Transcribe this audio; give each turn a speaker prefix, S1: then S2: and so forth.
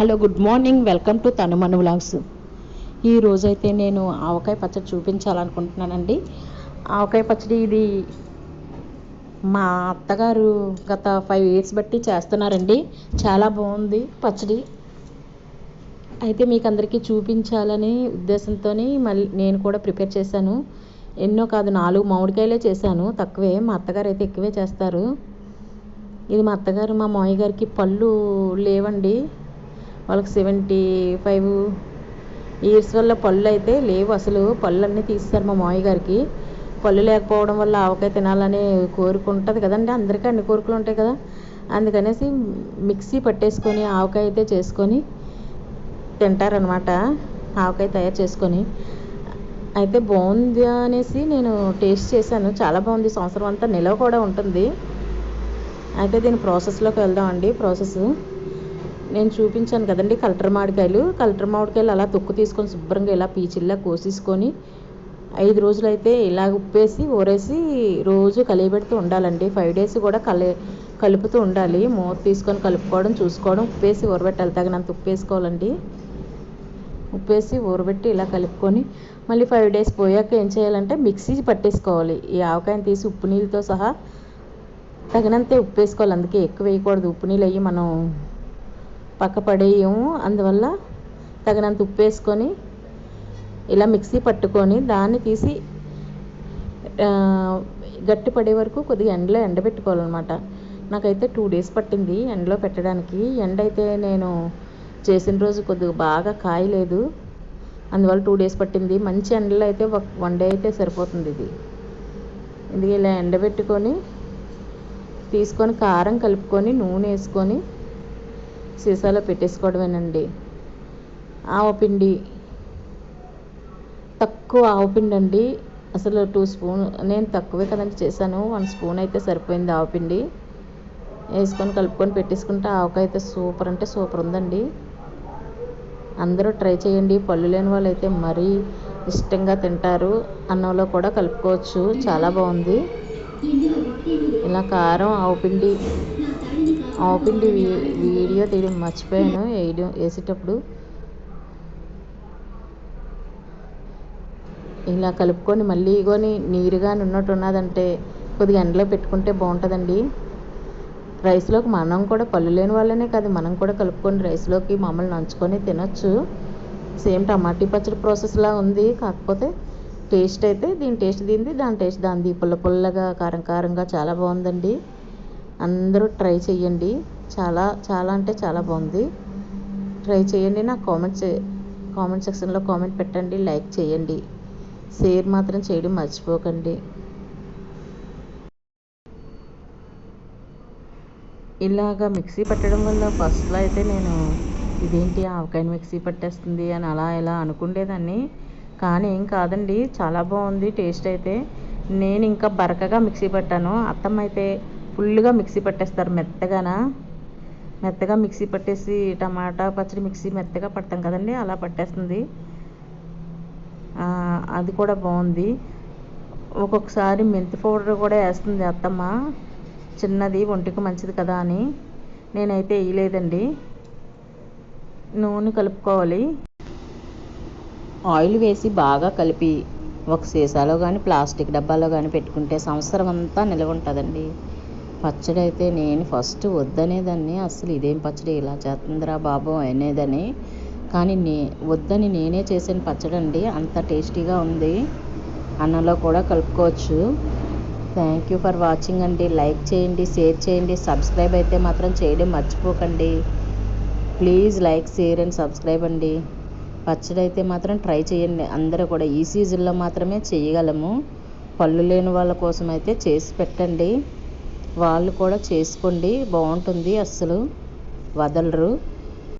S1: Hello, good morning. Welcome to Tanumanu vlogs. ఈరోజైతే నేను ఆవకాయ పచ్చడి చూపించాలనుకుంటున్నానండి. ఆవకాయ పచ్చడి ఇది మా అత్తగారు గత 5 years బట్టి చేస్తున్నారండి. చాలా బాగుంది పచ్చడి. అయితే మీకు అందరికీ చూపించాలని ఉద్దేశంతో మళ్ళీ నేను కూడా ప్రిపేర్ చేశాను. ఎన్నో కాదు, 4 మామిడికాయలే చేశాను, తక్కువే. మా అత్తగారు అయితే ఎక్కువే చేస్తారు. ఇది మా అత్తగారు మా మామయ్య గారికి పళ్ళు లేవండి. వాళ్ళకి 75 years వల్ల పళ్ళు అయితే లేవు. అసలు పళ్ళు అన్నీ తీస్తారు మా మామయ్య గారికి. పళ్ళు లేకపోవడం వల్ల ఆవకాయ తినాలనే కోరిక ఉంటుంది కదండి, అందరికీ అన్ని కోరికలు ఉంటాయి కదా. అందుకనేసి మిక్సీ పట్టేసుకొని ఆవకాయ అయితే చేసుకొని తింటారనమాట. ఆవకాయ తయారు చేసుకొని అయితే బాగుంది అనేసి నేను టేస్ట్ చేశాను. చాలా బాగుంది, సంవత్సరం అంతా నిలవ కూడా ఉంటుంది. అయితే దీని ప్రాసెస్లోకి వెళ్దామండి. ప్రాసెస్ నేను చూపించాను కదండి. కలెక్టర్ మామిడికాయలు అలా తొక్కు తీసుకొని శుభ్రంగా ఇలా పీచిల్లా కోసేసుకొని 5 రోజులు అయితే ఇలా ఉప్పేసి ఊరేసి రోజు కలియబెడుతూ ఉండాలండి. 5 days కూడా కలుపుతూ ఉండాలి. మూత తీసుకొని కలుపుకోవడం, చూసుకోవడం. ఉప్పేసి ఊరబెట్టాలి, తగినంత ఉప్పేసుకోవాలండి. ఉప్పేసి ఊరబెట్టి ఇలా కలుపుకొని మళ్ళీ 5 days పోయాక ఏం చేయాలంటే మిక్సీ పట్టేసుకోవాలి. ఈ ఆవకాయని తీసి ఉప్పు నీళ్ళతో సహా తగినంతే ఉప్పేసుకోవాలి. అందుకే ఎక్కువ వేయకూడదు. ఉప్పు నీళ్ళు అయ్యి మనం పక్క పడేయము. అందువల్ల తగినంత ఉప్పు వేసుకొని ఇలా మిక్సీ పట్టుకొని దాన్ని తీసి గట్టి పడే వరకు కొద్దిగా ఎండలో ఎండబెట్టుకోవాలన్నమాట. నాకైతే 2 days పట్టింది ఎండలో పెట్టడానికి. ఎండ అయితే నేను చేసిన రోజు కొద్దిగా బాగా కాయలేదు, అందువల్ల 2 days పట్టింది. మంచి ఎండలో అయితే 1 day అయితే సరిపోతుంది. ఇది ఇలా ఎండబెట్టుకొని తీసుకొని కారం కలుపుకొని నూనె వేసుకొని సీసాలో పెట్టేసుకోవడమేనండి. ఆవపిండి తక్కువ ఆవపిండి అండి, అసలు 2 spoon. నేను తక్కువే కదండి చేశాను, 1 spoon అయితే సరిపోయింది ఆవపిండి. వేసుకొని కలుపుకొని పెట్టేసుకుంటే ఆవకాయ అయితే సూపర్ అంటే సూపర్ ఉందండి. అందరూ ట్రై చేయండి. పళ్ళు లేని వాళ్ళు అయితే మరీ ఇష్టంగా తింటారు. అన్నంలో కూడా కలుపుకోవచ్చు, చాలా బాగుంది. ఇలా కారం ఆవపిండి వీడియో తీయడం మర్చిపోయాను వేసేటప్పుడు. ఇలా కలుపుకొని మళ్ళీ ఇగోని నీరుగా ఉన్నదంటే కొద్దిగా ఎండలో పెట్టుకుంటే బాగుంటుందండి. రైస్లోకి మనం కూడా, పళ్ళు లేని వాళ్ళనే కాదు, మనం కూడా కలుపుకొని రైస్లోకి మామూలు నంచుకొని తినొచ్చు. సేమ్ టమాటీ పచ్చడి ప్రాసెస్లా ఉంది. కాకపోతే టేస్ట్ అయితే దీని టేస్ట్ దీనిది, దాని టేస్ట్ దానిది. పుల్లగా కారం కారంగా చాలా బాగుందండి. అందరూ ట్రై చేయండి. చాలా చాలా అంటే చాలా బాగుంది. ట్రై చేయండి. నాకు కామెంట్ సెక్షన్లో కామెంట్ పెట్టండి, లైక్ చేయండి, షేర్ మాత్రం చేయడం మర్చిపోకండి. ఇలాగా మిక్సీ పట్టడం వల్ల ఫస్ట్లో అయితే నేను ఇదేంటి ఆవకాయని మిక్సీ పట్టేస్తుంది అని అలా ఇలా అనుకునేదాన్ని. కానీ ఏం కాదండి, చాలా బాగుంది టేస్ట్ అయితే. నేను ఇంకా బరకగా మిక్సీ పట్టాను. అత్తమ్మ అయితే ఫుల్గా మిక్సీ పట్టేస్తారు, మెత్తగా మిక్సీ పట్టేసి టమాటా పచ్చడి మిక్సీ మెత్తగా పడతాం కదండి, అలా పట్టేస్తుంది. అది కూడా బాగుంది. ఒక్కొక్కసారి మెంతి పౌడర్ కూడా వేస్తుంది అత్తమ్మ, చిన్నది ఒంటికి మంచిది కదా అని. నేనైతే వేయలేదండి. నూనె కలుపుకోవాలి. ఆయిల్ వేసి బాగా కలిపి ఒక సీసాలో కానీ ప్లాస్టిక్ డబ్బాలో కానీ పెట్టుకుంటే సంవత్సరం అంతా నిలవ ఉంటుందండి. పచ్చడి అయితే నేను ఫస్ట్ వద్దనేదాన్ని, అసలు ఇదేం పచ్చడి ఇలా చేస్తుందిరా బాబు అనేదని. కానీ వద్దని నేనే చేసిన పచ్చడి అండి, అంత టేస్టీగా ఉంది. అన్నంలో కూడా కలుపుకోవచ్చు. థ్యాంక్ యూ ఫర్ వాచింగ్ అండి. లైక్ చేయండి, షేర్ చేయండి, సబ్స్క్రైబ్ అయితే మాత్రం చేయడం మర్చిపోకండి. Please like, share and subscribe అండి. పచ్చడి అయితే మాత్రం ట్రై చేయండి. అందరూ కూడా ఈ సీజన్లో మాత్రమే చేయగలము. పళ్ళు లేని వాళ్ళ కోసం అయితే చేసి పెట్టండి, వాళ్ళు కూడా చేసుకోండి, బాగుంటుంది, అస్సలు వదలరు.